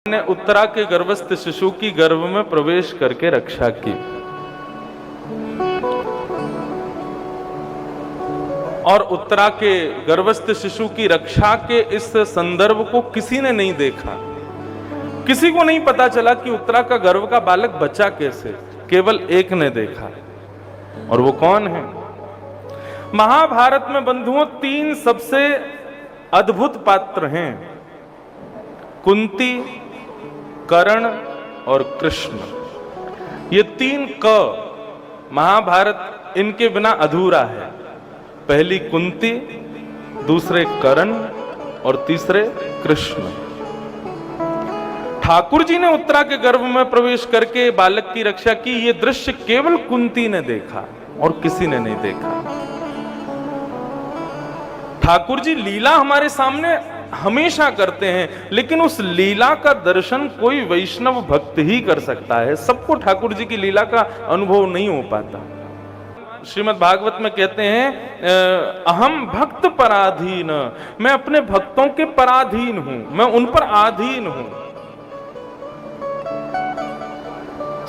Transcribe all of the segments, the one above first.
ने उत्तरा के गर्भस्थ शिशु की गर्भ में प्रवेश करके रक्षा की। और उत्तरा के गर्भस्थ शिशु की रक्षा के इस संदर्भ को किसी ने नहीं देखा। किसी को नहीं पता चला कि उत्तरा का गर्भ का बालक बचा कैसे। केवल एक ने देखा, और वो कौन है? महाभारत में बंधुओं 3 सबसे अद्भुत पात्र हैं, कुंती, कर्ण और कृष्ण। ये 3 क महाभारत इनके बिना अधूरा है। पहली कुंती, दूसरे कर्ण और तीसरे कृष्ण। ठाकुर जी ने उत्तरा के गर्भ में प्रवेश करके बालक की रक्षा की। ये दृश्य केवल कुंती ने देखा और किसी ने नहीं देखा। ठाकुर जी लीला हमारे सामने हमेशा करते हैं, लेकिन उस लीला का दर्शन कोई वैष्णव भक्त ही कर सकता है। सबको ठाकुर जी की लीला का अनुभव नहीं हो पाता। श्रीमद् भागवत में कहते हैं, अहम भक्त पराधीन, मैं अपने भक्तों के पराधीन हूं, मैं उन पर आधीन हूं।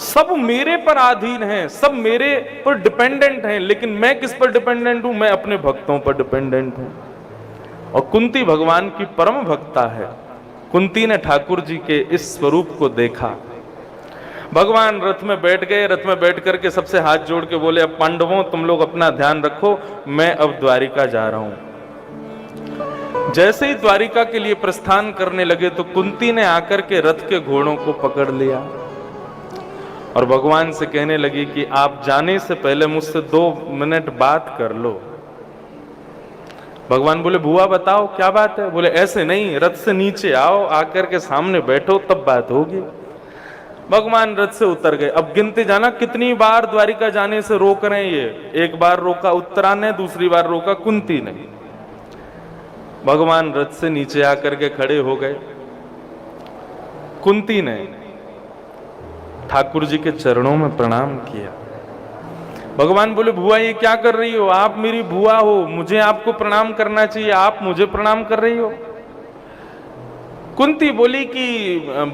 सब मेरे पर आधीन हैं, सब मेरे पर डिपेंडेंट हैं, लेकिन मैं किस पर डिपेंडेंट हूं? मैं अपने भक्तों पर डिपेंडेंट हूं। और कुंती भगवान की परम भक्ता है। कुंती ने ठाकुर जी के इस स्वरूप को देखा। भगवान रथ में बैठ गए। रथ में बैठ करके सबसे हाथ जोड़ के बोले, अब पांडवों तुम लोग अपना ध्यान रखो, मैं अब द्वारिका जा रहा हूं। जैसे ही द्वारिका के लिए प्रस्थान करने लगे तो कुंती ने आकर के रथ के घोड़ों को पकड़ लिया और भगवान से कहने लगी कि आप जाने से पहले मुझसे 2 मिनट बात कर लो। भगवान बोले, बुआ बताओ क्या बात है? बोले, ऐसे नहीं, रथ से नीचे आओ, आकर के सामने बैठो, तब बात होगी। भगवान रथ से उतर गए। अब गिनते जाना कितनी बार द्वारिका जाने से रोक रहे हैं ये। एक बार रोका उत्तरा ने, दूसरी बार रोका कुंती ने। भगवान रथ से नीचे आकर के खड़े हो गए। कुंती ने ठाकुर जी के चरणों में प्रणाम किया। भगवान बोले, बुआ ये क्या कर रही हो? आप मेरी बुआ हो, मुझे आपको प्रणाम करना चाहिए, आप मुझे प्रणाम कर रही हो। कुंती बोली कि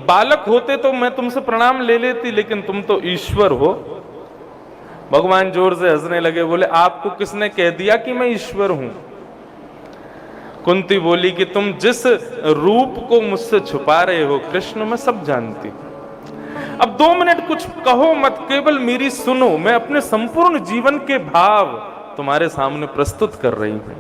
बालक होते तो मैं तुमसे प्रणाम ले लेती, लेकिन तुम तो ईश्वर हो। भगवान जोर से हंसने लगे। बोले, आपको किसने कह दिया कि मैं ईश्वर हूं? कुंती बोली कि तुम जिस रूप को मुझसे छुपा रहे हो कृष्ण, मैं सब जानती हूं। अब 2 मिनट कुछ कहो मत, केवल मेरी सुनो। मैं अपने संपूर्ण जीवन के भाव तुम्हारे सामने प्रस्तुत कर रही हूं।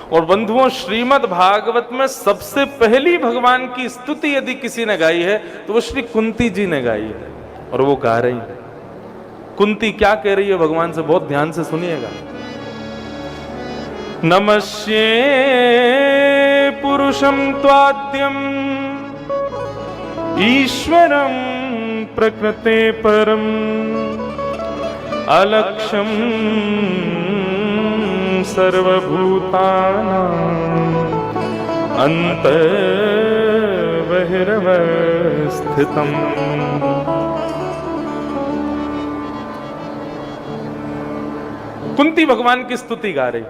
और बंधुओं, श्रीमद् भागवत में सबसे पहली भगवान की स्तुति यदि किसी ने गाई है तो वो श्री कुंती जी ने गाई है, और वो गा रही है। कुंती क्या कह रही है भगवान से? बहुत ध्यान से सुनिएगा। नमस्ये पुरुषं त्वाद्यं ईश्वरं प्रकृते परम अलक्ष्यं सर्वभूतानां अंतर्बहिर्वस्थितम्। कुंती भगवान की स्तुति गा रही है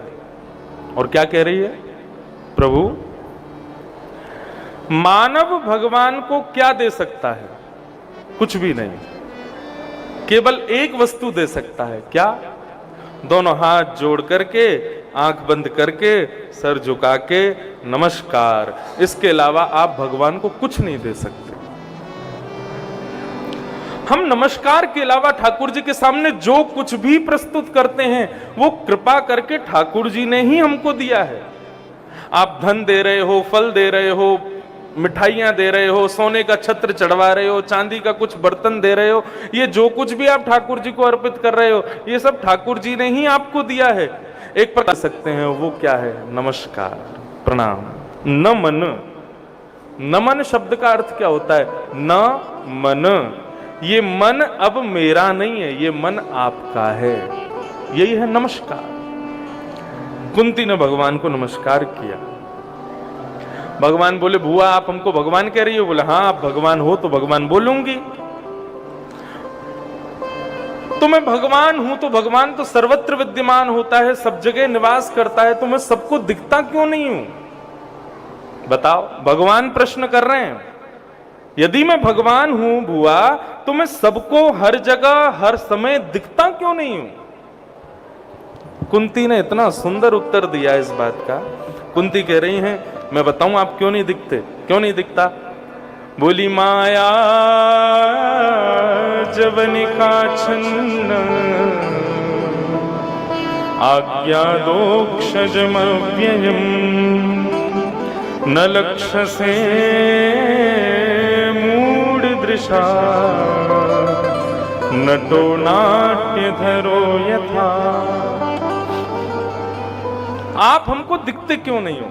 और क्या कह रही है? प्रभु, मानव भगवान को क्या दे सकता है? कुछ भी नहीं। केवल एक वस्तु दे सकता है। क्या? दोनों हाथ जोड़ करके, आंख बंद करके, सर झुका के नमस्कार। इसके अलावा आप भगवान को कुछ नहीं दे सकते। हम नमस्कार के अलावा ठाकुर जी के सामने जो कुछ भी प्रस्तुत करते हैं वो कृपा करके ठाकुर जी ने ही हमको दिया है। आप धन दे रहे हो, फल दे रहे हो, मिठाइयां दे रहे हो, सोने का छत्र चढ़वा रहे हो, चांदी का कुछ बर्तन दे रहे हो, ये जो कुछ भी आप ठाकुर जी को अर्पित कर रहे हो, ये सब ठाकुर जी ने ही आपको दिया है। एक प्रकार सकते हैं, वो क्या है? नमस्कार, प्रणाम। नमन, नमन शब्द का अर्थ क्या होता है? न मन। ये मन अब मेरा नहीं है, ये मन आपका है। यही है नमस्कार। कुंती ने भगवान को नमस्कार किया। भगवान बोले, बुआ आप हमको भगवान कह रही हो? बोले, हाँ, आप भगवान हो तो भगवान बोलूंगी। तो मैं भगवान हूं तो भगवान तो सर्वत्र विद्यमान होता है, सब जगह निवास करता है, तो मैं सबको दिखता क्यों नहीं हूं? बताओ। भगवान प्रश्न कर रहे हैं। यदि मैं भगवान हूं बुआ, तो मैं सबको हर जगह हर समय दिखता क्यों नहीं हूं? कुंती ने इतना सुंदर उत्तर दिया इस बात का। कुंती कह रही हैं, मैं बताऊं आप क्यों नहीं दिखते, क्यों नहीं दिखता? बोली, माया जवनिका छन्न आज्ञा दोक्षजमव्ययम् न लक्ष्य से मूढ़ दृशा नटो नाट्य धरो यथा। आप हमको दिखते क्यों नहीं हो?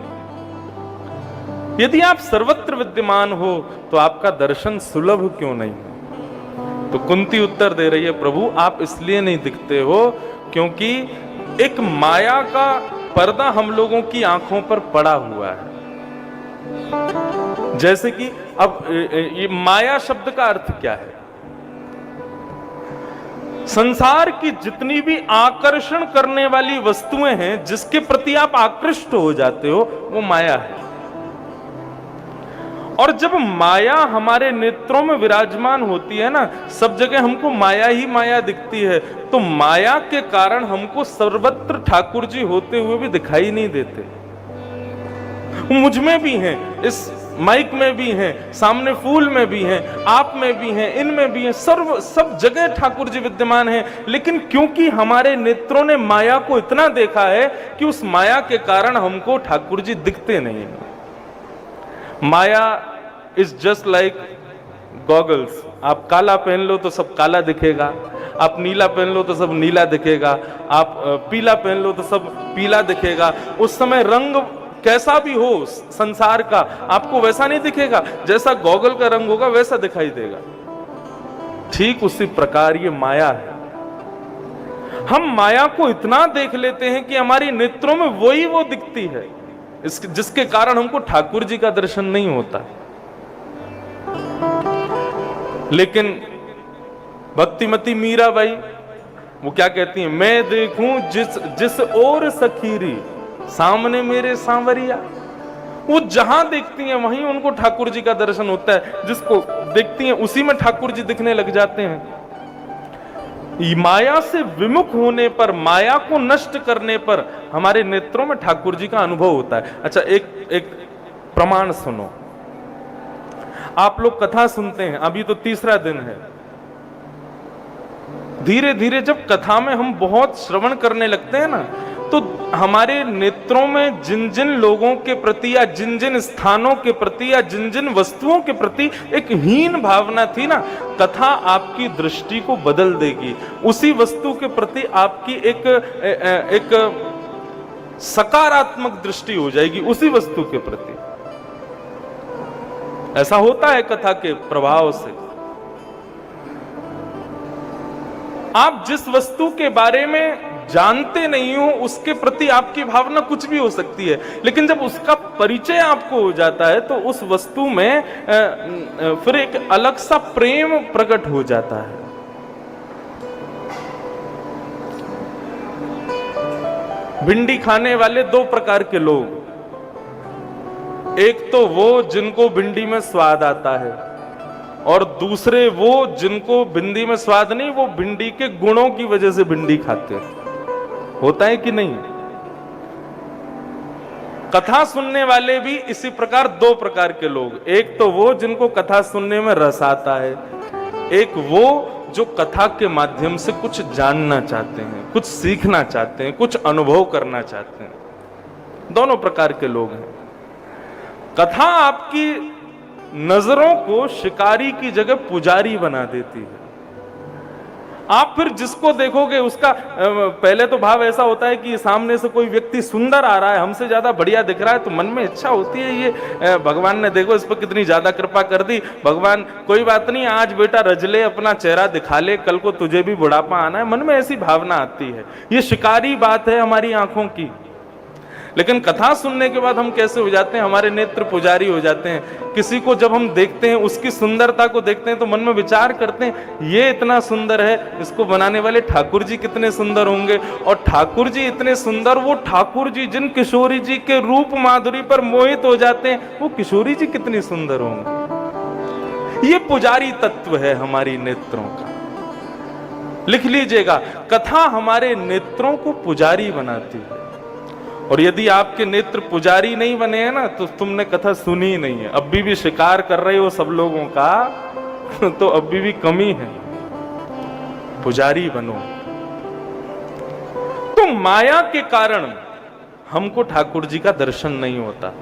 यदि आप सर्वत्र विद्यमान हो तो आपका दर्शन सुलभ क्यों नहीं है? तो कुंती उत्तर दे रही है, प्रभु आप इसलिए नहीं दिखते हो क्योंकि एक माया का पर्दा हम लोगों की आंखों पर पड़ा हुआ है। जैसे कि अब ये माया शब्द का अर्थ क्या है? संसार की जितनी भी आकर्षण करने वाली वस्तुएं हैं, जिसके प्रति आप आकृष्ट हो जाते हो, वो माया है। और जब माया हमारे नेत्रों में विराजमान होती है ना, सब जगह हमको माया ही माया दिखती है, तो माया के कारण हमको सर्वत्र ठाकुर जी होते हुए भी दिखाई नहीं देते। मुझ में भी हैं, इस माइक में भी हैं, सामने फूल में भी हैं, आप में भी हैं, इनमें भी हैं, सब जगह ठाकुर जी विद्यमान हैं। लेकिन क्योंकि हमारे नेत्रों ने माया को इतना देखा है कि उस माया के कारण हमको ठाकुर जी दिखते नहीं हैं। माया इज जस्ट लाइक गॉगल्स। आप काला पहन लो तो सब काला दिखेगा, आप नीला पहन लो तो सब नीला दिखेगा, आप पीला पहन लो तो सब पीला दिखेगा। उस समय रंग कैसा भी हो संसार का, आपको वैसा नहीं दिखेगा। जैसा गॉगल का रंग होगा वैसा दिखाई देगा। ठीक उसी प्रकार ये माया है। हम माया को इतना देख लेते हैं कि हमारी नेत्रों में वही वो दिखती है, जिसके कारण हमको ठाकुर जी का दर्शन नहीं होता। लेकिन भक्तिमती मीराबाई वो क्या कहती हैं, मैं देखूं जिस ओर सखीरी सामने मेरे सांवरिया। वो जहां देखती हैं वहीं उनको ठाकुर जी का दर्शन होता है। जिसको देखती हैं उसी में ठाकुर जी दिखने लग जाते हैं। माया से विमुख होने पर, माया को नष्ट करने पर हमारे नेत्रों में ठाकुर जी का अनुभव होता है। अच्छा, एक प्रमाण सुनो। आप लोग कथा सुनते हैं, अभी तो तीसरा दिन है। धीरे धीरे जब कथा में हम बहुत श्रवण करने लगते हैं ना, तो हमारे नेत्रों में जिन जिन लोगों के प्रति या जिन जिन स्थानों के प्रति या जिन जिन वस्तुओं के प्रति एक हीन भावना थी ना, कथा आपकी दृष्टि को बदल देगी। उसी वस्तु के प्रति आपकी एक सकारात्मक दृष्टि हो जाएगी उसी वस्तु के प्रति। ऐसा होता है कथा के प्रभाव से। आप जिस वस्तु के बारे में जानते नहीं हो उसके प्रति आपकी भावना कुछ भी हो सकती है, लेकिन जब उसका परिचय आपको हो जाता है तो उस वस्तु में फिर एक अलग सा प्रेम प्रकट हो जाता है। भिंडी खाने वाले दो प्रकार के लोग, एक तो वो जिनको भिंडी में स्वाद आता है, और दूसरे वो जिनको भिंडी में स्वाद नहीं, वो भिंडी के गुणों की वजह से भिंडी खाते हैं। होता है कि नहीं? कथा सुनने वाले भी इसी प्रकार दो प्रकार के लोग, एक तो वो जिनको कथा सुनने में रस आता है, एक वो जो कथा के माध्यम से कुछ जानना चाहते हैं, कुछ सीखना चाहते हैं, कुछ अनुभव करना चाहते हैं। दोनों प्रकार के लोग हैं। कथा आपकी नजरों को शिकारी की जगह पुजारी बना देती है। आप फिर जिसको देखोगे उसका पहले तो भाव ऐसा होता है कि सामने से कोई व्यक्ति सुंदर आ रहा है, हमसे ज्यादा बढ़िया दिख रहा है, तो मन में इच्छा होती है ये भगवान ने देखो इस पर कितनी ज्यादा कृपा कर दी, भगवान कोई बात नहीं, आज बेटा रजले अपना चेहरा दिखा ले, कल को तुझे भी बुढ़ापा आना है। मन में ऐसी भावना आती है। ये शिकारी बात है हमारी आंखों की। लेकिन कथा सुनने के बाद हम कैसे हो जाते हैं? हमारे नेत्र पुजारी हो जाते हैं। किसी को जब हम देखते हैं, उसकी सुंदरता को देखते हैं, तो मन में विचार करते हैं ये इतना सुंदर है, इसको बनाने वाले ठाकुर जी कितने सुंदर होंगे। और ठाकुर जी इतने सुंदर, वो ठाकुर जी जिन किशोरी जी के रूप माधुरी पर मोहित हो जाते हैं, वो किशोरी जी कितनी सुंदर होंगे। ये पुजारी तत्व है हमारी नेत्रों का। लिख लीजिएगा, कथा हमारे नेत्रों को पुजारी बनाती है। और यदि आपके नेत्र पुजारी नहीं बने हैं ना, तो तुमने कथा सुनी ही नहीं है। अभी भी शिकार कर रहे हो सब लोगों का, तो अभी भी कमी है। पुजारी बनो। तो माया के कारण हमको ठाकुर जी का दर्शन नहीं होता।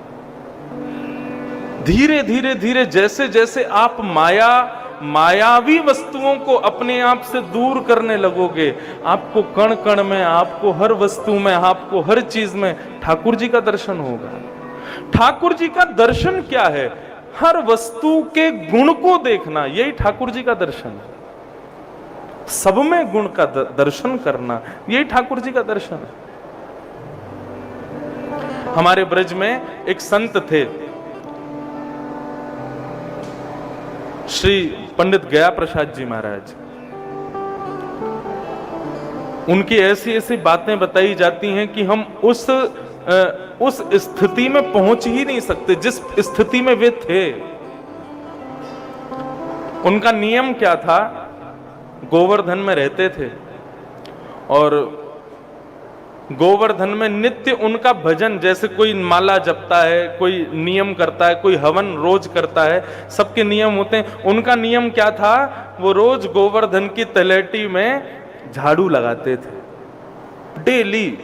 धीरे धीरे धीरे जैसे जैसे आप मायावी वस्तुओं को अपने आप से दूर करने लगोगे, आपको कण कण में, आपको हर वस्तु में, आपको हर चीज में ठाकुर जी का दर्शन होगा। ठाकुर जी का दर्शन क्या है? हर वस्तु के गुण को देखना, यही ठाकुर जी का दर्शन है। सब में गुण का दर्शन करना, यही ठाकुर जी का दर्शन है। हमारे ब्रज में एक संत थे, श्री पंडित गया प्रसाद जी महाराज। उनकी ऐसी ऐसी बातें बताई जाती हैं कि हम उस स्थिति में पहुंच ही नहीं सकते जिस स्थिति में वे थे। उनका नियम क्या था? गोवर्धन में रहते थे और गोवर्धन में नित्य उनका भजन, जैसे कोई माला जपता है, कोई नियम करता है, कोई हवन रोज करता है, सबके नियम होते हैं। उनका नियम क्या था? वो रोज गोवर्धन की तलेटी में झाड़ू लगाते थे, डेली।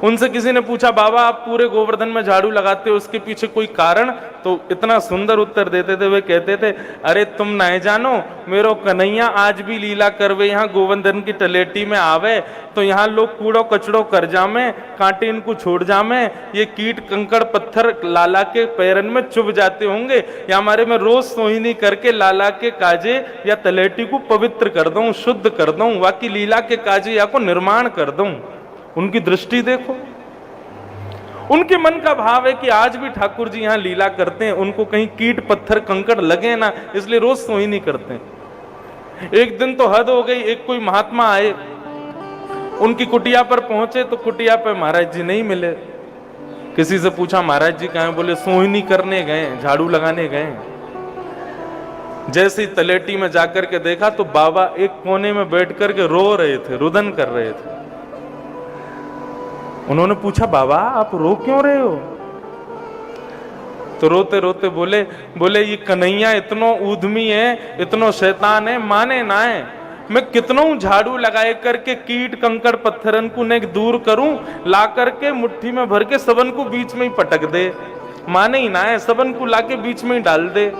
उनसे किसी ने पूछा, बाबा आप पूरे गोवर्धन में झाड़ू लगाते हो, उसके पीछे कोई कारण? तो इतना सुंदर उत्तर देते थे, वे कहते थे, अरे तुम नहीं जानो, मेरो कन्हैया आज भी लीला करवे, यहाँ गोवर्धन की तलेटी में आवे तो यहाँ लोग कूड़ो कचड़ो कर जामे, कांटे इनको छोड़ जामे, ये कीट कंकड़ पत्थर लाला के पैरन में चुभ जाते होंगे, या हमारे में रोज सोहिनी करके लाला के काजे या तलेटी को पवित्र कर दूं, शुद्ध कर दूं, वाकी लीला के काजे या को निर्माण कर दूं। उनकी दृष्टि देखो, उनके मन का भाव है कि आज भी ठाकुर जी यहां लीला करते हैं, उनको कहीं कीट पत्थर कंकड़ लगे ना, इसलिए रोज सोई नहीं करते। एक दिन तो हद हो गई, एक कोई महात्मा आए, उनकी कुटिया पर पहुंचे तो कुटिया पर महाराज जी नहीं मिले। किसी से पूछा, महाराज जी कहां? बोले सोहिनी करने गए, झाड़ू लगाने गए। जैसे ही तलेटी में जाकर के देखा तो बाबा एक कोने में बैठ करके रो रहे थे, रुदन कर रहे थे। उन्होंने पूछा, बाबा आप रो क्यों रहे हो? तो रोते रोते बोले ये कन्हैया इतनो ऊधमी है, इतनो शैतान है, माने ना है। मैं कितनों झाड़ू लगाए करके कीट कंकड़ पत्थरन को ने दूर करूं, ला करके मुट्ठी में भर के सबन को बीच में ही पटक दे, माने ही ना है, सबन को लाके बीच में ही डाल दे।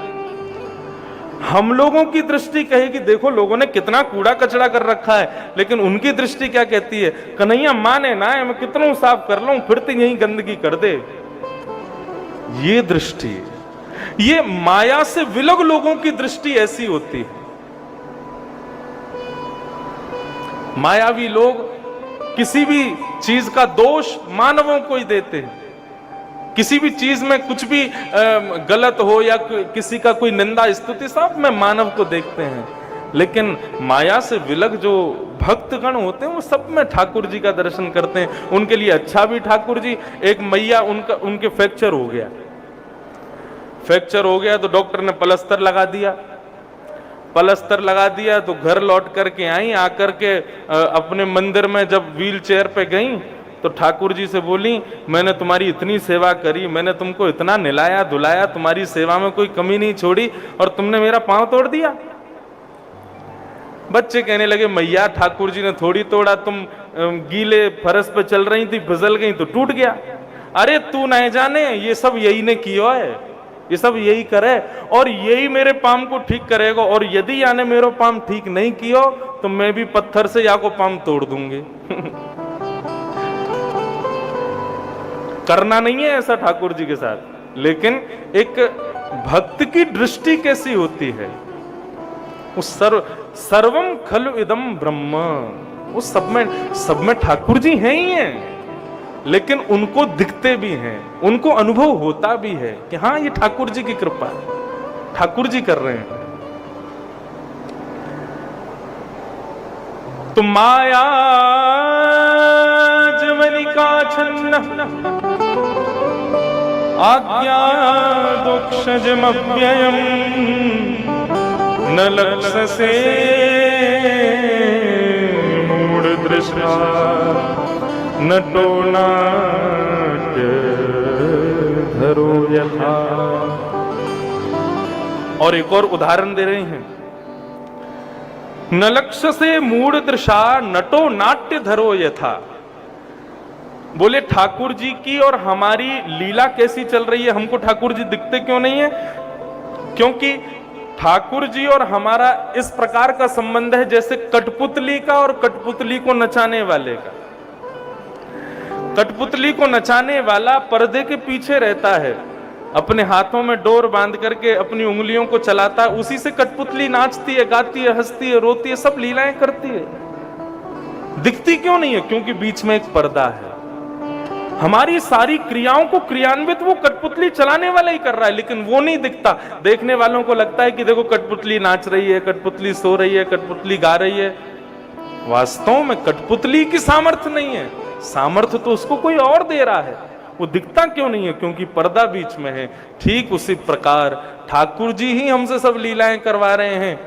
हम लोगों की दृष्टि कहेगी देखो लोगों ने कितना कूड़ा कचड़ा कर रखा है, लेकिन उनकी दृष्टि क्या कहती है? कन्हैया माने ना है, मैं कितना साफ कर लूं, फिर तो यही गंदगी कर दे। ये दृष्टि, ये माया से विलग लोगों की दृष्टि ऐसी होती है। मायावी लोग किसी भी चीज का दोष मानवों को ही देते हैं। किसी भी चीज में कुछ भी गलत हो या किसी का कोई निंदा स्तुति, सब में मानव को देखते हैं। लेकिन माया से विलग जो भक्तगण होते हैं वो सब में ठाकुर जी का दर्शन करते हैं। उनके लिए अच्छा भी ठाकुर जी। एक मैया उनके फ्रैक्चर हो गया तो डॉक्टर ने प्लास्टर लगा दिया तो घर लौट करके आई, आकर के अपने मंदिर में जब व्हील चेयर पे गई तो ठाकुर जी से बोली, मैंने तुम्हारी इतनी सेवा करी, मैंने तुमको इतना निलाया धुलाया, तुम्हारी सेवा में कोई कमी नहीं छोड़ी, और तुमने मेरा पांव तोड़ दिया। बच्चे कहने लगे, मैया ठाकुर जी ने थोड़ी तोड़ा, तुम गीले फरस पे चल रही थी, फिसल गई तो टूट गया। अरे तू नहीं जाने, ये सब यही ने किया है, ये सब यही करे और यही मेरे पाम को ठीक करेगा, और यदि याने मेरा पाम ठीक नहीं किया तो मैं भी पत्थर से या को पाम तोड़ दूंगी। करना नहीं है ऐसा ठाकुर जी के साथ, लेकिन एक भक्त की दृष्टि कैसी होती है? उस सर्वम खलु इदम ब्रह्म, उस सब में ठाकुर जी हैं ही हैं, लेकिन उनको दिखते भी हैं, उनको अनुभव होता भी है कि हाँ ये ठाकुर जी की कृपा है, ठाकुर जी कर रहे हैं। तो माया जवनिका छन्न आज्ञा दुक्षजमव्ययम् न लक्षसे मूढदृशा नटो नाट्यधरो यथा। और एक और उदाहरण दे रहे हैं, न लक्षसे मूढदृशा नटो नाट्यधरो यथा। बोले ठाकुर जी की और हमारी लीला कैसी चल रही है, हमको ठाकुर जी दिखते क्यों नहीं है? क्योंकि ठाकुर जी और हमारा इस प्रकार का संबंध है जैसे कठपुतली का और कठपुतली को नचाने वाले का। कठपुतली को नचाने वाला पर्दे के पीछे रहता है, अपने हाथों में डोर बांध करके अपनी उंगलियों को चलाता है, उसी से कठपुतली नाचती है, गाती है, हंसती है, रोती है, सब लीलाएं करती है। दिखती क्यों नहीं है? क्योंकि बीच में एक पर्दा है। हमारी सारी क्रियाओं को क्रियान्वित वो कठपुतली चलाने वाला ही कर रहा है, लेकिन वो नहीं दिखता। देखने वालों को लगता है कि देखो कठपुतली नाच रही है, कठपुतली सो रही है, कठपुतली गा रही है। वास्तव में कठपुतली की सामर्थ्य नहीं है, सामर्थ्य तो उसको कोई और दे रहा है। वो दिखता क्यों नहीं है? क्योंकि पर्दा बीच में है। ठीक उसी प्रकार ठाकुर जी ही हमसे सब लीलाएं करवा रहे हैं,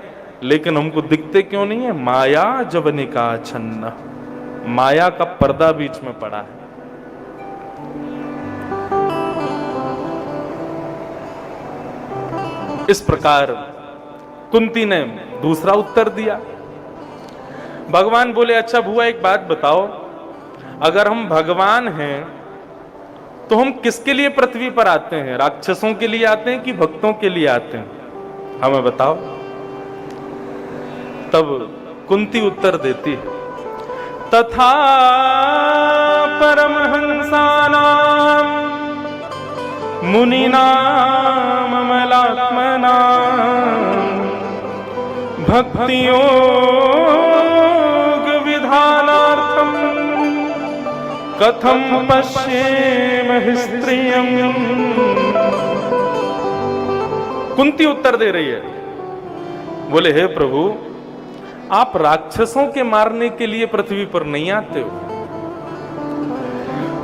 लेकिन हमको दिखते क्यों नहीं है? माया जवनिका छन्न, माया का पर्दा बीच में पड़ा है। इस प्रकार कुंती ने दूसरा उत्तर दिया। भगवान बोले, अच्छा बुआ एक बात बताओ, अगर हम भगवान हैं तो हम किसके लिए पृथ्वी पर आते हैं? राक्षसों के लिए आते हैं कि भक्तों के लिए आते हैं? हमें बताओ। तब कुंती उत्तर देती है, तथा परमहंसानां मुनीनां अमलात्मनां भक्तियोग विधानार्थं कथं पश्येम स्त्रियं। कुंती उत्तर दे रही है, बोले हे प्रभु, आप राक्षसों के मारने के लिए पृथ्वी पर नहीं आते हो,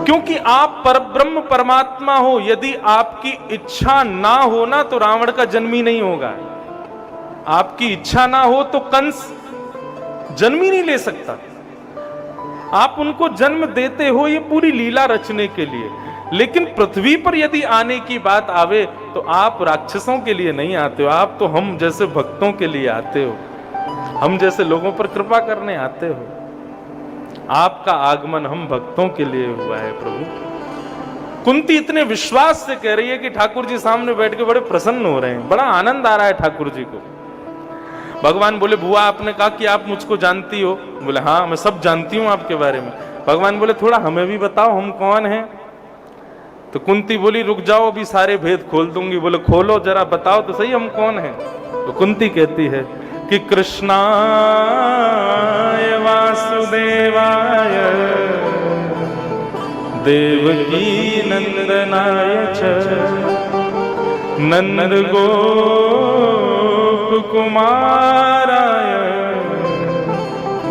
क्योंकि आप परब्रह्म परमात्मा हो। यदि आपकी इच्छा ना हो ना तो रावण का जन्म ही नहीं होगा। आपकी इच्छा ना हो तो कंस जन्म ही नहीं ले सकता। आप उनको जन्म देते हो ये पूरी लीला रचने के लिए, लेकिन पृथ्वी पर यदि आने की बात आवे तो आप राक्षसों के लिए नहीं आते हो, आप तो हम जैसे भक्तों के लिए आते हो, हम जैसे लोगों पर कृपा करने आते हो। आपका आगमन हम भक्तों के लिए हुआ है प्रभु। कुंती इतने विश्वास से कह रही है कि ठाकुर जी सामने बैठ के बड़े प्रसन्न हो रहे हैं, बड़ा आनंद आ रहा है ठाकुर जी को। भगवान बोले, बुआ आपने कहा कि आप मुझको जानती हो? बोले हाँ, मैं सब जानती हूं आपके बारे में। भगवान बोले, थोड़ा हमें भी बताओ, हम कौन हैं? तो कुंती बोली, रुक जाओ, अभी सारे भेद खोल दूंगी। बोले खोलो जरा, बताओ तो सही हम कौन हैं। तो कुंती कहती है कि कृष्णाय वासुदेवाय देवकी नंदनाय च नंद गोप कुमाराय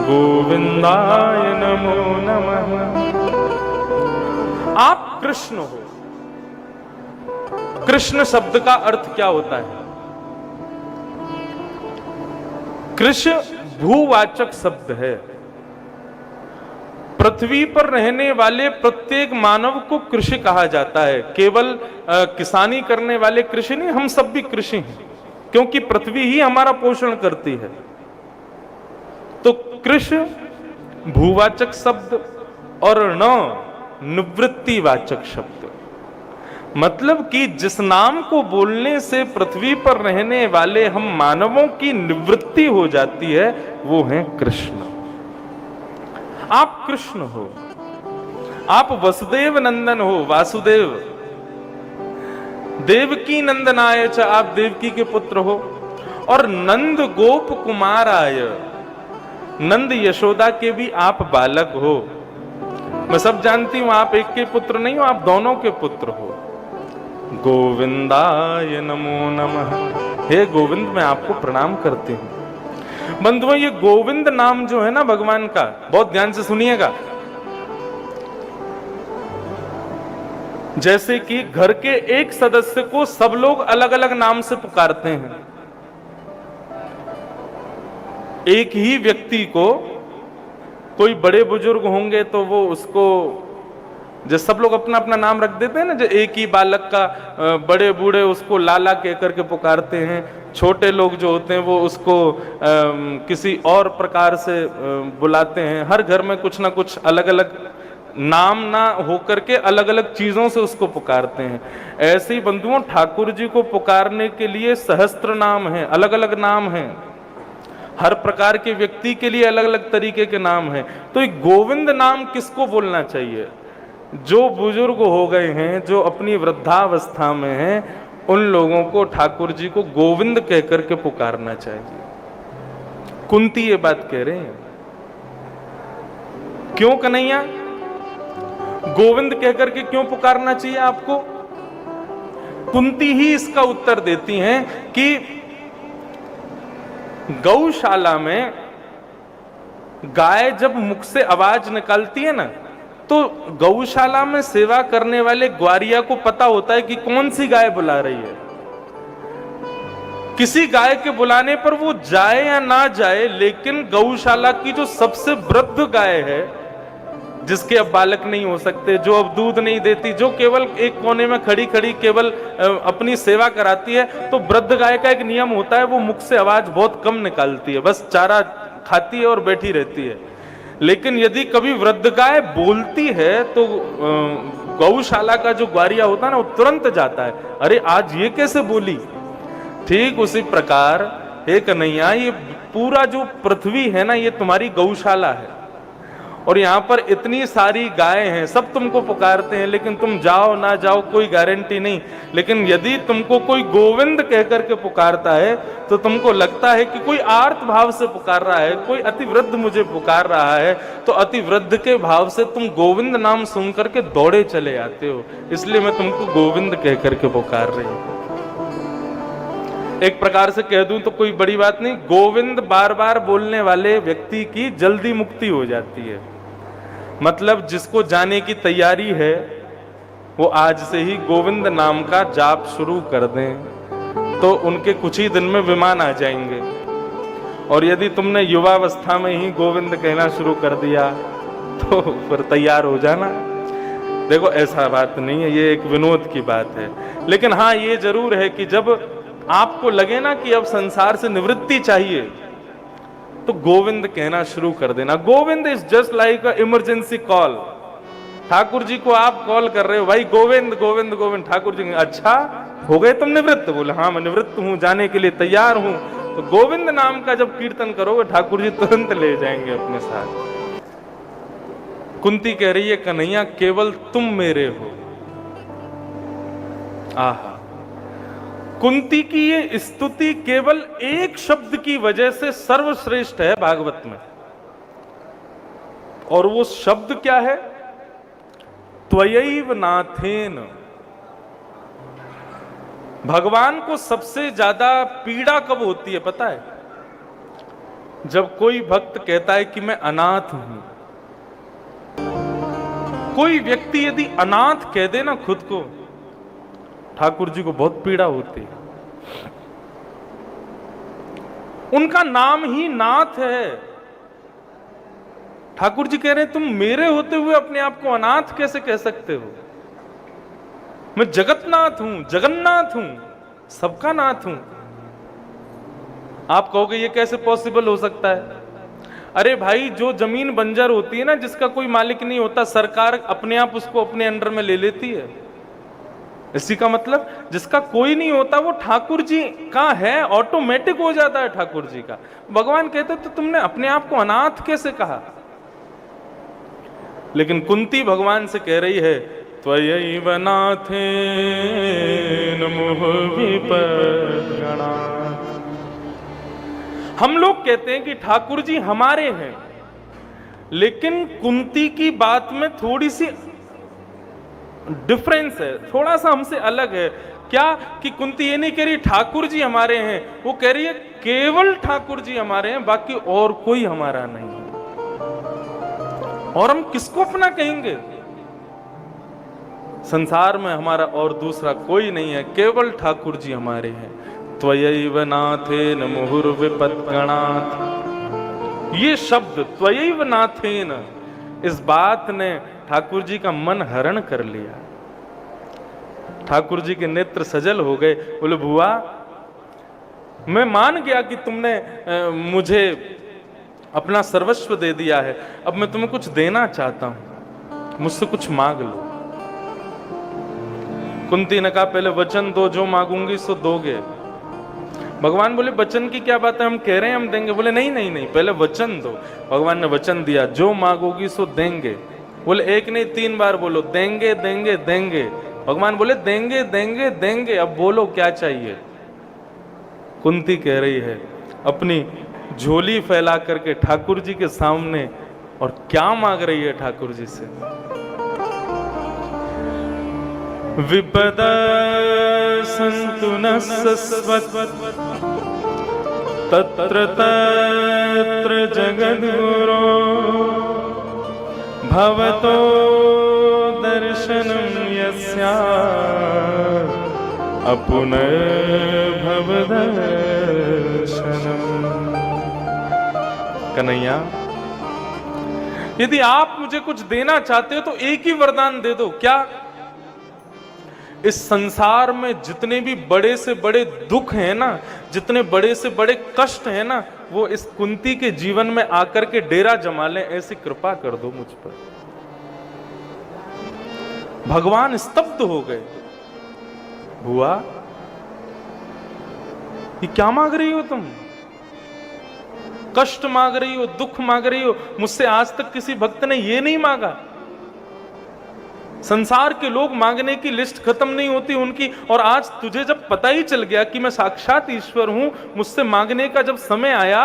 गोविंदाय नमो नमः। आप कृष्ण हो। कृष्ण शब्द का अर्थ क्या होता है? कृष्ण भूवाचक शब्द है। पृथ्वी पर रहने वाले प्रत्येक मानव को कृषि कहा जाता है। केवल किसानी करने वाले कृषि नहीं, हम सब भी कृषि हैं, क्योंकि पृथ्वी ही हमारा पोषण करती है। तो कृषि भूवाचक शब्द और न निवृत्तिवाचक शब्द, मतलब कि जिस नाम को बोलने से पृथ्वी पर रहने वाले हम मानवों की निवृत्ति हो जाती है, वो है कृष्ण। आप कृष्ण हो, आप वसुदेव नंदन हो, वासुदेव। देवकी नंदनाय च, आप देवकी के पुत्र हो। और नंद गोप कुमाराय, नंद यशोदा के भी आप बालक हो। मैं सब जानती हूं, आप एक के पुत्र नहीं हो, आप दोनों के पुत्र हो। गोविंदाय नमो नमः। हे गोविंद, मैं आपको प्रणाम करती हूं। बंधुओं, ये गोविंद नाम जो है ना भगवान का, बहुत ध्यान से सुनिएगा। जैसे कि घर के एक सदस्य को सब लोग अलग अलग नाम से पुकारते हैं, एक ही व्यक्ति को कोई बड़े बुजुर्ग होंगे तो वो उसको, जो सब लोग अपना अपना नाम रख देते हैं ना, जो एक ही बालक का बड़े बूढ़े उसको लाला कह करके पुकारते हैं, छोटे लोग जो होते हैं वो उसको किसी और प्रकार से बुलाते हैं। हर घर में कुछ ना कुछ अलग अलग नाम ना होकर के अलग अलग चीजों से उसको पुकारते हैं। ऐसे ही बंधुओं, ठाकुर जी को पुकारने के लिए सहस्त्र नाम हैं, अलग अलग नाम हैं, हर प्रकार के व्यक्ति के लिए अलग अलग तरीके के नाम हैं। तो एक गोविंद नाम किसको बोलना चाहिए? जो बुजुर्ग हो गए हैं, जो अपनी वृद्धावस्था में हैं, उन लोगों को ठाकुर जी को गोविंद कह करके पुकारना चाहिए। कुंती ये बात कह रहे हैं। क्यों कन्हैया, गोविंद कह करके क्यों पुकारना चाहिए आपको? कुंती ही इसका उत्तर देती हैं कि गौशाला में गाय जब मुख से आवाज निकालती है ना, तो गौशाला में सेवा करने वाले ग्वारिया को पता होता है कि कौन सी गाय बुला रही है। किसी गाय के बुलाने पर वो जाए या ना जाए, लेकिन गौशाला की जो सबसे वृद्ध गाय है, जिसके अब बालक नहीं हो सकते, जो अब दूध नहीं देती, जो केवल एक कोने में खड़ी खड़ी केवल अपनी सेवा कराती है, तो वृद्ध गाय का एक नियम होता है, वो मुख से आवाज बहुत कम निकालती है, बस चारा खाती है और बैठी रहती है। लेकिन यदि कभी वृद्ध गाय बोलती है तो गौशाला का जो ग्वारिया होता है ना, वो तुरंत जाता है, अरे आज ये कैसे बोली। ठीक उसी प्रकार हे कन्हैया, ये पूरा जो पृथ्वी है ना, ये तुम्हारी गौशाला है, और यहाँ पर इतनी सारी गायें हैं, सब तुमको पुकारते हैं, लेकिन तुम जाओ ना जाओ कोई गारंटी नहीं। लेकिन यदि तुमको कोई गोविंद कह करके पुकारता है, तो तुमको लगता है कि कोई आर्त भाव से पुकार रहा है, कोई अतिवृद्ध मुझे पुकार रहा है, तो अतिवृद्ध के भाव से तुम गोविंद नाम सुन करके दौड़े चले आते हो, इसलिए मैं तुमको गोविंद कह करके पुकार रही हूं। एक प्रकार से कह दूं तो कोई बड़ी बात नहीं, गोविंद बार बार बोलने वाले व्यक्ति की जल्दी मुक्ति हो जाती है। मतलब जिसको जाने की तैयारी है, वो आज से ही गोविंद नाम का जाप शुरू कर दें, तो उनके कुछ ही दिन में विमान आ जाएंगे। और यदि तुमने युवावस्था में ही गोविंद कहना शुरू कर दिया, तो फिर तैयार हो जाना। देखो ऐसा बात नहीं है, ये एक विनोद की बात है। लेकिन हाँ, ये जरूर है कि जब आपको लगे ना कि अब संसार से निवृत्ति चाहिए, तो गोविंद कहना शुरू कर देना। Govind is just like a emergency call. Thakur ji को आप कॉल कर रहे हो, भाई गोविंद गोविंद गोविंद। ठाकुर जी, अच्छा हो गए तुम निवृत्त? बोले हाँ मैं निवृत्त हूं, जाने के लिए तैयार हूं। तो गोविंद नाम का जब कीर्तन करोगे, ठाकुर जी तुरंत ले जाएंगे अपने साथ। कुंती कह रही है, कन्हैया केवल तुम मेरे हो। आहा, कुंती की ये स्तुति केवल एक शब्द की वजह से सर्वश्रेष्ठ है भागवत में, और वो शब्द क्या है? त्वयैव नाथेन। भगवान को सबसे ज्यादा पीड़ा कब होती है पता है? जब कोई भक्त कहता है कि मैं अनाथ हूं। कोई व्यक्ति यदि अनाथ कह दे ना खुद को, ठाकुर जी को बहुत पीड़ा होती है। उनका नाम ही नाथ है। ठाकुर जी कह रहे हैं, तुम मेरे होते हुए अपने आप को अनाथ कैसे कह सकते हो? मैं जगतनाथ हूं, जगन्नाथ हूं, सबका नाथ हूं। आप कहोगे ये कैसे पॉसिबल हो सकता है? अरे भाई, जो जमीन बंजर होती है ना, जिसका कोई मालिक नहीं होता, सरकार अपने आप उसको अपने अंडर में ले लेती है। इसी का मतलब जिसका कोई नहीं होता वो ठाकुर जी का है, ऑटोमेटिक हो जाता है ठाकुर जी का। भगवान कहते तो तुमने अपने आप को अनाथ कैसे कहा? लेकिन कुंती भगवान से कह रही है, त्वयैव नाथेन मुहुः विपद्गणात्। हम लोग कहते हैं कि ठाकुर जी हमारे हैं, लेकिन कुंती की बात में थोड़ी सी डिफरेंस है, थोड़ा सा हमसे अलग है। क्या कि कुंती ये नहीं कह रही ठाकुर जी हमारे हैं, वो कह रही है केवल ठाकुर जी हमारे हैं, बाकी और कोई हमारा नहीं है। और हम किसको अपना कहेंगे? संसार में हमारा और दूसरा कोई नहीं है, केवल ठाकुर जी हमारे हैं। त्वयैव नाथेन मुहुर्विपद्गणात्, ये शब्द त्वयैव नाथेन, इस बात ने ठाकुर जी का मन हरण कर लिया। ठाकुर जी के नेत्र सजल हो गए। बोले बुआ, मैं मान गया कि तुमने मुझे अपना सर्वस्व दे दिया है, अब मैं तुम्हें कुछ देना चाहता हूं, मुझसे कुछ मांग लो। कुंती ने कहा पहले वचन दो, जो मांगूंगी सो दोगे। भगवान बोले वचन की क्या बात है, हम कह रहे हैं हम देंगे। बोले नहीं नहीं नहीं, पहले वचन दो। भगवान ने वचन दिया, जो मांगोगी सो देंगे। बोले एक नहीं 3 बार बोलो, देंगे देंगे देंगे। भगवान बोले देंगे देंगे देंगे, अब बोलो क्या चाहिए। कुंती कह रही है अपनी झोली फैला करके ठाकुर जी के सामने, और क्या मांग रही है ठाकुर जी से। विपद सन्तु न सस्वत् तत्र तत्र जगद्गुरो भवतो दर्शनं यस्यात् अपुनर्भवदर्शनम्। कन्हैया, यदि आप मुझे कुछ देना चाहते हो तो एक ही वरदान दे दो। क्या? इस संसार में जितने भी बड़े से बड़े दुख हैं ना, जितने बड़े से बड़े कष्ट हैं ना, वो इस कुंती के जीवन में आकर के डेरा जमा लें, ऐसी कृपा कर दो मुझ पर। भगवान स्तब्ध हो गए। बुआ, ये क्या मांग रही हो तुम? कष्ट मांग रही हो, दुख मांग रही हो। मुझसे आज तक किसी भक्त ने ये नहीं मांगा। संसार के लोग मांगने की लिस्ट खत्म नहीं होती उनकी, और आज तुझे जब पता ही चल गया कि मैं साक्षात ईश्वर हूं, मुझसे मांगने का जब समय आया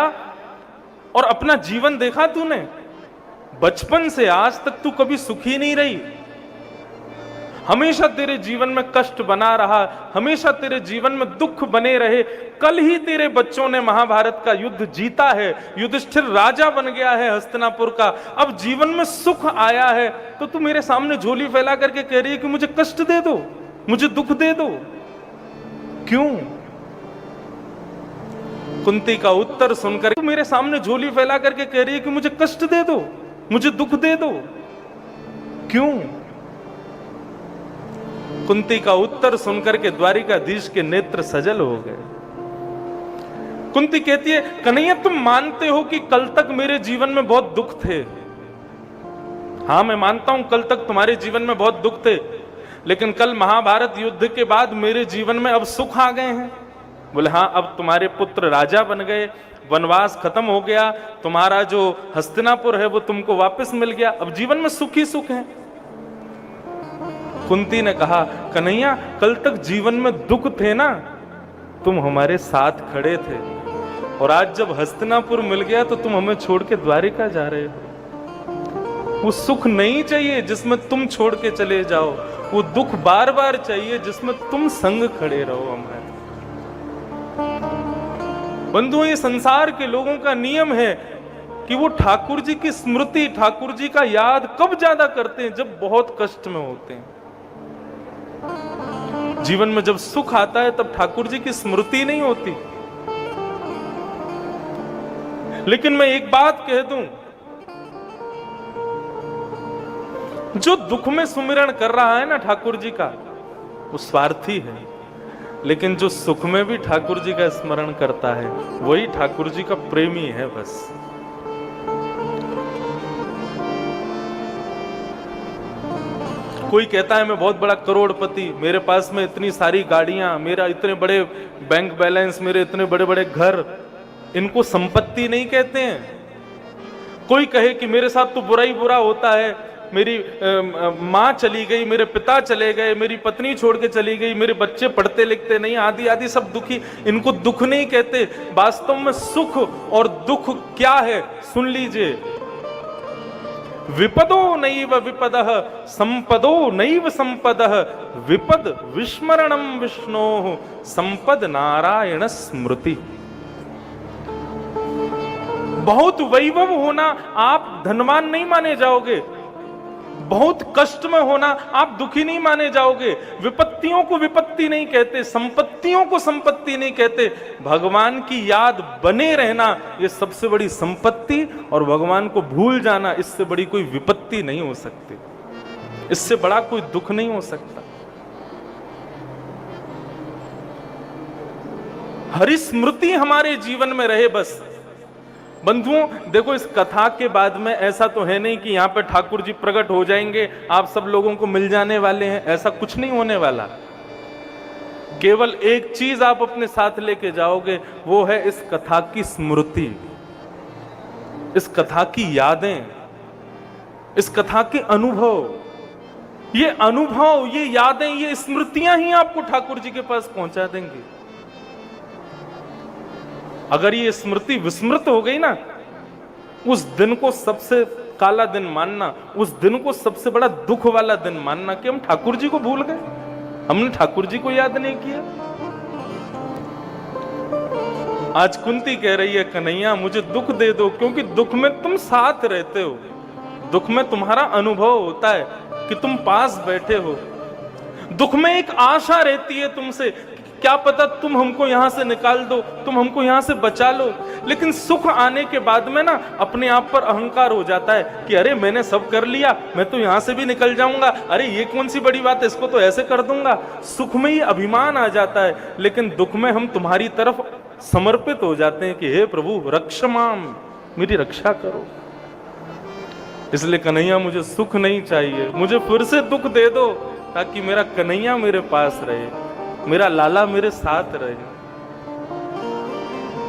और अपना जीवन देखा तूने, बचपन से आज तक तू कभी सुखी नहीं रही। हमेशा तेरे जीवन में कष्ट बना रहा, हमेशा तेरे जीवन में दुख बने रहे। कल ही तेरे बच्चों ने महाभारत का युद्ध जीता है, युधिष्ठिर राजा बन गया है हस्तिनापुर का, अब जीवन में सुख आया है, तो तू मेरे सामने झोली फैला करके कह रही है कि मुझे कष्ट दे दो, मुझे दुख दे दो। क्यों? कुंती का उत्तर सुनकर तू मेरे सामने झोली फैला करके कह रही है कि मुझे कष्ट दे दो, मुझे दुख दे दो। क्यों? कुंती का उत्तर सुनकर के द्वारिकाधीश के नेत्र सजल हो गए। कुंती कहती है, कन्हैया तुम मानते हो कि कल तक मेरे जीवन में बहुत दुख थे। हाँ, मैं मानता हूं कल तक तुम्हारे जीवन में बहुत दुख थे, लेकिन कल महाभारत युद्ध के बाद मेरे जीवन में अब सुख आ गए हैं। बोले हाँ, अब तुम्हारे पुत्र राजा बन गए, वनवास खत्म हो गया, तुम्हारा जो हस्तिनापुर है वो तुमको वापस मिल गया, अब जीवन में सुख ही सुख है। कुंती ने कहा, कन्हैया कल तक जीवन में दुख थे ना, तुम हमारे साथ खड़े थे, और आज जब हस्तिनापुर मिल गया तो तुम हमें छोड़ के द्वारिका जा रहे हो। वो सुख नहीं चाहिए जिसमें तुम छोड़ के चले जाओ, वो दुख बार बार चाहिए जिसमें तुम संग खड़े रहो हमारे। बंधुओं, ये संसार के लोगों का नियम है कि वो ठाकुर जी की स्मृति, ठाकुर जी का याद कब ज्यादा करते हैं? जब बहुत कष्ट में होते हैं। जीवन में जब सुख आता है तब ठाकुर जी की स्मृति नहीं होती। लेकिन मैं एक बात कह दूं, जो दुख में सुमिरन कर रहा है ना ठाकुर जी का, वो स्वार्थी है, लेकिन जो सुख में भी ठाकुर जी का स्मरण करता है वही ठाकुर जी का प्रेमी है। बस कोई कहता है मैं बहुत बड़ा करोड़पति, मेरे पास में इतनी सारी गाड़ियां, मेरा इतने बड़े बैंक बैलेंस, मेरे इतने बड़े बड़े घर, इनको संपत्ति नहीं कहते हैं। कोई कहे कि मेरे साथ तो बुरा ही बुरा होता है, मेरी माँ चली गई, मेरे पिता चले गए, मेरी पत्नी छोड़ के चली गई, मेरे बच्चे पढ़ते लिखते नहीं, आदि आदि सब दुखी, इनको दुख नहीं कहते। वास्तव में सुख और दुख क्या है सुन लीजिए। विपदो नैव विपदः संपदो नैव संपदः, विपद विस्मरणं विष्णोः संपद नारायण स्मृति। बहुत वैभव होना आप धनवान नहीं माने जाओगे, बहुत कष्ट में होना, आप दुखी नहीं माने जाओगे। विपत्तियों को विपत्ति नहीं कहते, संपत्तियों को संपत्ति नहीं कहते। भगवान की याद बने रहना ये सबसे बड़ी संपत्ति, और भगवान को भूल जाना इससे बड़ी कोई विपत्ति नहीं हो सकती, इससे बड़ा कोई दुख नहीं हो सकता। हरि स्मृति हमारे जीवन में रहे बस। बंधुओं देखो, इस कथा के बाद में ऐसा तो है नहीं कि यहां पे ठाकुर जी प्रकट हो जाएंगे, आप सब लोगों को मिल जाने वाले हैं, ऐसा कुछ नहीं होने वाला। केवल एक चीज आप अपने साथ लेके जाओगे, वो है इस कथा की स्मृति, इस कथा की यादें, इस कथा के अनुभव। ये अनुभव, ये यादें, ये स्मृतियां ही आपको ठाकुर जी के पास पहुंचा देंगी। अगर ये स्मृति विस्मृत हो गई ना, उस दिन को सबसे काला दिन मानना, उस दिन को सबसे बड़ा दुख वाला दिन मानना कि हम ठाकुर जी को भूल गए, हमने ठाकुर जी को याद नहीं किया। आज कुंती कह रही है, कन्हैया मुझे दुख दे दो, क्योंकि दुख में तुम साथ रहते हो, दुख में तुम्हारा अनुभव होता है कि तुम पास बैठे हो। दुख में एक आशा रहती है तुमसे, क्या पता तुम हमको यहां से निकाल दो, तुम हमको यहां से बचा लो। लेकिन सुख आने के बाद में ना अपने आप पर अहंकार हो जाता है कि अरे मैंने सब कर लिया, मैं तो यहां से भी निकल जाऊंगा, अरे ये कौन सी बड़ी बात है, इसको तो ऐसे कर दूंगा। सुख में ही अभिमान आ जाता है, लेकिन दुख में हम तुम्हारी तरफ समर्पित हो जाते हैं कि हे प्रभु रक्षमाम, मेरी रक्षा करो। इसलिए कन्हैया मुझे सुख नहीं चाहिए, मुझे फिर से दुख दे दो, ताकि मेरा कन्हैया मेरे पास रहे, मेरा लाला मेरे साथ रहे।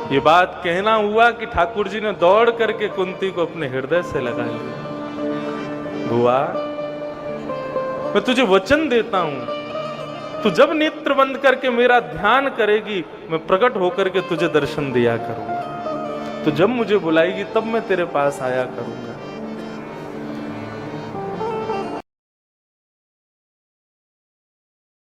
ये बात कहना हुआ कि ठाकुर जी ने दौड़ करके कुंती को अपने हृदय से लगा लिया। बुआ, मैं तुझे वचन देता हूं, तू जब नेत्र बंद करके मेरा ध्यान करेगी, मैं प्रकट होकर के तुझे दर्शन दिया करूंगा। तो जब मुझे बुलाएगी तब मैं तेरे पास आया करूंगा।